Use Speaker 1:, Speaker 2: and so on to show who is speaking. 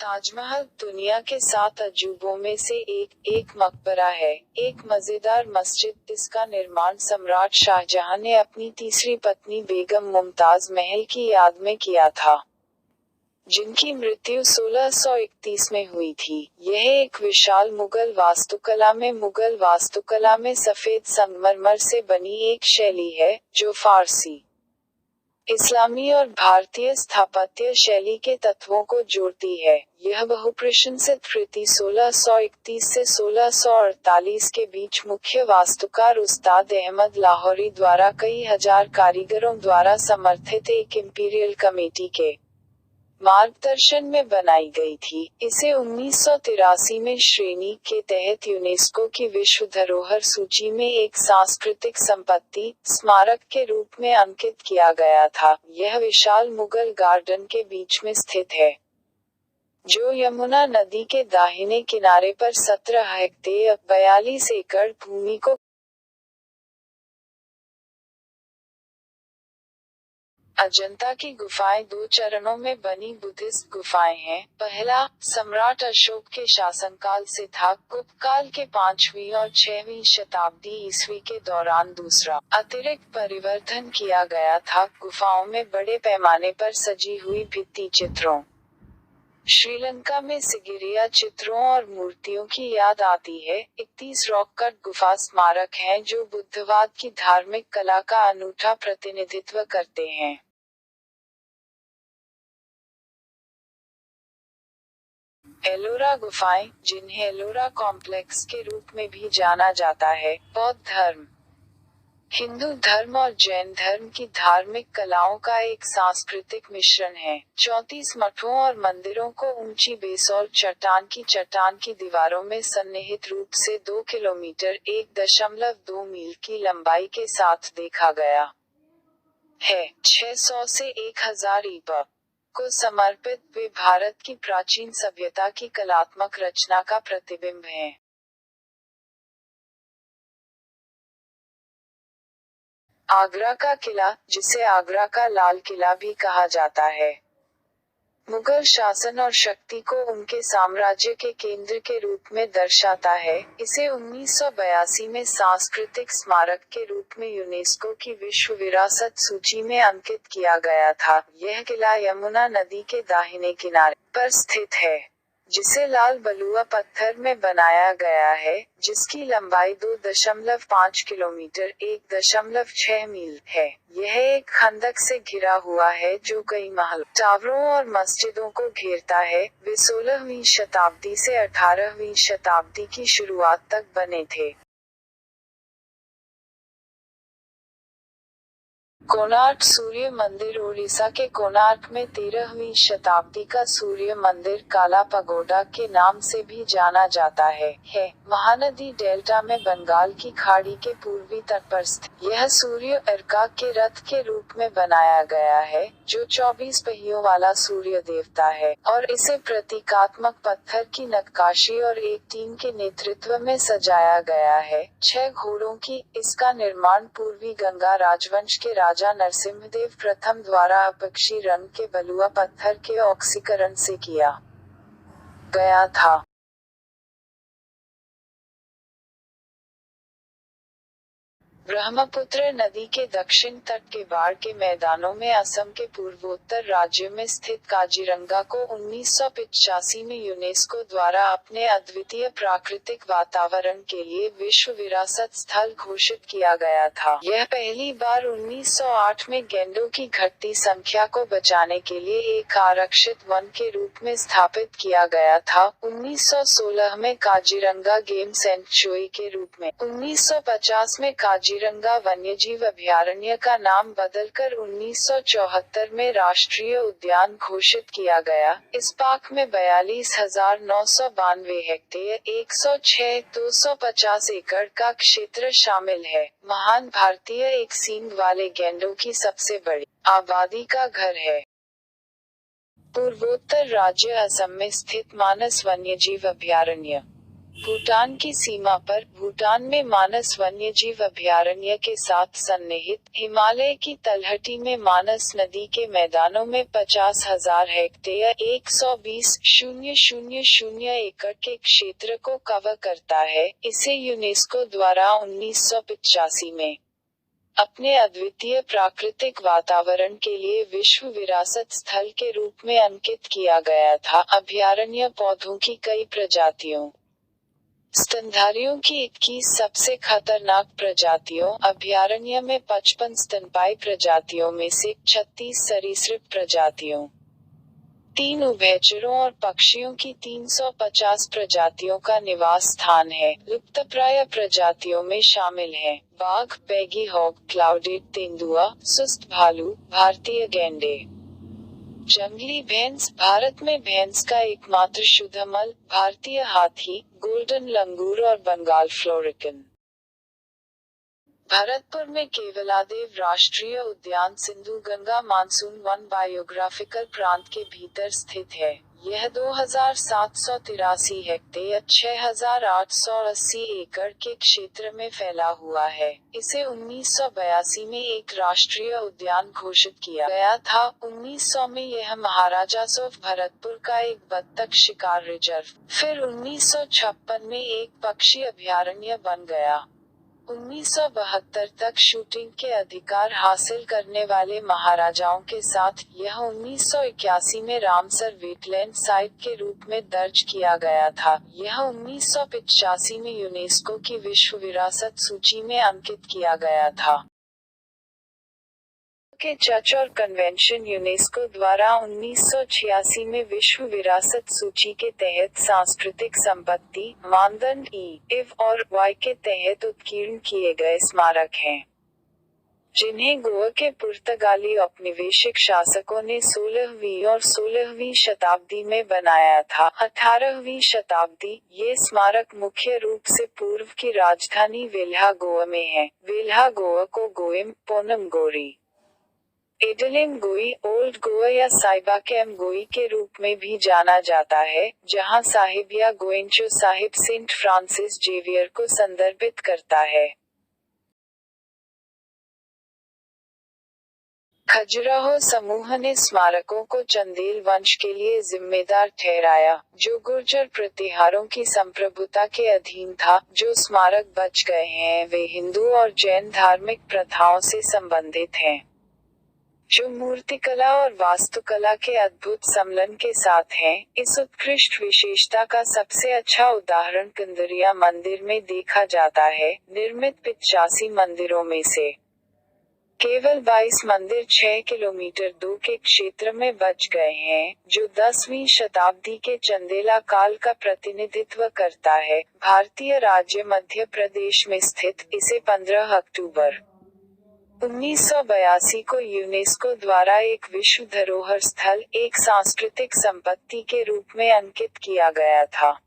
Speaker 1: ताजमहल दुनिया के 7 अजूबों में से एक मकबरा है, एक मजेदार मस्जिद। इसका निर्माण सम्राट शाहजहां ने अपनी तीसरी पत्नी बेगम मुमताज महल की याद में किया था, जिनकी मृत्यु 1631 में हुई थी। यह एक विशाल मुगल वास्तुकला में सफेद संगमरमर से बनी एक शैली है, जो फारसी, इस्लामी और भारतीय स्थापत्य शैली के तत्वों को जोड़ती है। यह बहुप्रशंसित कृति 1631 से 1648 के बीच मुख्य वास्तुकार उस्ताद अहमद लाहौरी द्वारा कई हजार कारीगरों द्वारा समर्थित एक इंपीरियल कमेटी के मार्गदर्शन में बनाई गई थी। इसे 1983 में श्रेणी के तहत यूनेस्को की विश्व धरोहर सूची में एक सांस्कृतिक संपत्ति स्मारक के रूप में अंकित किया गया था। यह विशाल मुगल गार्डन के बीच में स्थित है, जो यमुना नदी के दाहिने किनारे पर 17 हेक्टेयर 42 एकड़ भूमि को अजंता की गुफाएं 2 चरणों में बनी बुद्धिस्ट गुफाएं हैं। पहला, सम्राट अशोक के शासनकाल से था, गुप्त काल के 5वीं और 6वीं शताब्दी ईस्वी के दौरान। दूसरा, अतिरिक्त परिवर्धन किया गया था, गुफाओं में बड़े पैमाने पर सजी हुई भित्ति चित्रों, श्रीलंका में सिगिरिया चित्रों और मूर्तियों की याद आती है। 31 रॉक कट गुफा स्मारक हैं जो बुद्धवाद की धार्मिक कला का अनूठा प्रतिनिधित्व करते हैं। एलोरा गुफाएं, जिन्हें एलोरा कॉम्प्लेक्स के रूप में भी जाना जाता है, बौद्ध धर्म, हिंदू धर्म और जैन धर्म की धार्मिक कलाओं का एक सांस्कृतिक मिश्रण है। 34 मठों और मंदिरों को ऊंची बेसॉल्ट चट्टान की दीवारों में सन्निहित रूप से 2 किलोमीटर 1.2 मील की लंबाई के साथ देखा गया है। 600 से 1000 ईसा को समर्पित वे भारत की प्राचीन सभ्यता की कलात्मक रचना का प्रतिबिंब हैं। आगरा का किला, जिसे आगरा का लाल किला भी कहा जाता है, मुगल शासन और शक्ति को उनके साम्राज्य के केंद्र के रूप में दर्शाता है। इसे 1982 में सांस्कृतिक स्मारक के रूप में यूनेस्को की विश्व विरासत सूची में अंकित किया गया था। यह किला यमुना नदी के दाहिने किनारे पर स्थित है, जिसे लाल बलुआ पत्थर में बनाया गया है, जिसकी लंबाई 2.5 किलोमीटर 1.6 मील है। यह एक खंदक से घिरा हुआ है जो कई महल, टावरों और मस्जिदों को घेरता है। वे 16वीं शताब्दी से 18वीं शताब्दी की शुरुआत तक बने थे। कोणार्क सूर्य मंदिर ओडिशा के कोणार्क में 13वीं शताब्दी का सूर्य मंदिर काला पगोडा के नाम से भी जाना जाता है। महानदी डेल्टा में बंगाल की खाड़ी के पूर्वी तट पर स्थित यह सूर्य अर्का के रथ के रूप में बनाया गया है, जो 24 पहियों वाला सूर्य देवता है, और इसे प्रतीकात्मक पत्थर की नक्काशी और एक टीम के नेतृत्व में सजाया गया है। 6 घोड़ों की। इसका निर्माण पूर्वी गंगा राजवंश के राजा नरसिम्हदेव प्रथम द्वारा अपक्षी रंग के बलुआ पत्थर के ऑक्सीकरण से किया गया था। ब्रह्मपुत्र नदी के दक्षिण तट के बाढ़ के मैदानों में असम के पूर्वोत्तर राज्य में स्थित काजीरंगा को 1985 में यूनेस्को द्वारा अपने अद्वितीय प्राकृतिक वातावरण के लिए विश्व विरासत स्थल घोषित किया गया था। यह पहली बार 1908 में गैंडों की घटती संख्या को बचाने के लिए एक आरक्षित वन के रूप में स्थापित किया गया था। 1916 में काजीरंगा गेम सेंचुरी के रूप में, 1950 में काजीरंगा वन्यजीव अभयारण्य का नाम बदलकर 1974 में राष्ट्रीय उद्यान घोषित किया गया। इस पार्क में 42,992 हेक्टेयर 106,250 एकड़ का क्षेत्र शामिल है। महान भारतीय एक सींग वाले गैंडों की सबसे बड़ी आबादी का घर है। पूर्वोत्तर राज्य असम में स्थित मानस वन्यजीव अभयारण्य भूटान की सीमा पर भूटान में मानस वन्यजीव अभयारण्य के साथ सन्निहित हिमालय की तलहटी में मानस नदी के मैदानों में 50,000 हेक्टेयर 120,000 एकड़ के क्षेत्र को कवर करता है। इसे यूनेस्को द्वारा 1985 में अपने अद्वितीय प्राकृतिक वातावरण के लिए विश्व विरासत स्थल के रूप में अंकित किया गया था। अभयारण्य पौधों की कई प्रजातियों, स्तनधारियों की 21 सबसे खतरनाक प्रजातियों, अभयारण्य में 55 स्तनपायी प्रजातियों में से 36 सरीसृप प्रजातियों, 3 उभयचरों और पक्षियों की 350 प्रजातियों का निवास स्थान है। लुप्तप्राय प्रजातियों में शामिल हैं बाघ, बैगी हॉग, क्लाउडेड तेंदुआ, सुस्त भालू, भारतीय गैंडे, जंगली भैंस, भारत में भैंस का एकमात्र शुद्धमल, भारतीय हाथी, गोल्डन लंगूर और बंगाल फ्लोरिकन। भरतपुर में केवलादेव राष्ट्रीय उद्यान Sindhu Ganga monsoon one biographical प्रांत के भीतर स्थित है। यह 2,783 हेक्टेयर 6,880 एकड़ के क्षेत्र में फैला हुआ है। इसे 1982 में एक राष्ट्रीय उद्यान घोषित किया गया था। 1900 में यह महाराजा ऑफ भरतपुर का एक बत्तख शिकार रिजर्व, फिर 1956 में एक पक्षी अभयारण्य बन गया। 1972 तक शूटिंग के अधिकार हासिल करने वाले महाराजाओं के साथ यह 1981 में रामसर वेटलैंड साइट के रूप में दर्ज किया गया था। यह 1985 में यूनेस्को की विश्व विरासत सूची में अंकित किया गया था। के चर्च और कन्वेंशन यूनेस्को द्वारा 1986 में विश्व विरासत सूची के तहत सांस्कृतिक संपत्ति मानदंड इव और वाई के तहत उत्कीर्ण किए गए स्मारक हैं, जिन्हें गोवा के पुर्तगाली औपनिवेशिक शासकों ने 16वीं और 16वीं शताब्दी में बनाया था। 18वीं शताब्दी, ये स्मारक मुख्य रूप से पूर्व की राजधानी वेल्हा गोवा में है। वेल्हा गोवा को गोइम, पोनम गोरी, एडलेम गोई, ओल्ड गोवा या साइबाकेम गोई के रूप में भी जाना जाता है, जहां साहिब या गोइंचो साहिब सेंट फ्रांसिस जेवियर को संदर्भित करता है। खजुराहो समूह ने स्मारकों को चंदेल वंश के लिए जिम्मेदार ठहराया, जो गुर्जर प्रतिहारों की संप्रभुता के अधीन था। जो स्मारक बच गए हैं वे हिंदू और जैन धार्मिक प्रथाओं से संबंधित हैं, जो मूर्तिकला और वास्तुकला के अद्भुत सम्मिलन के साथ हैं। इस उत्कृष्ट विशेषता का सबसे अच्छा उदाहरण कंदरिया मंदिर में देखा जाता है। निर्मित 85 मंदिरों में से केवल 22 मंदिर 6 किलोमीटर 2 के क्षेत्र में बच गए हैं, जो 10वीं शताब्दी के चंदेला काल का प्रतिनिधित्व करता है। भारतीय राज्य मध्य प्रदेश में स्थित, इसे 15 अक्टूबर 1982 को यूनेस्को द्वारा एक विश्व धरोहर स्थल, एक सांस्कृतिक संपत्ति के रूप में अंकित किया गया था।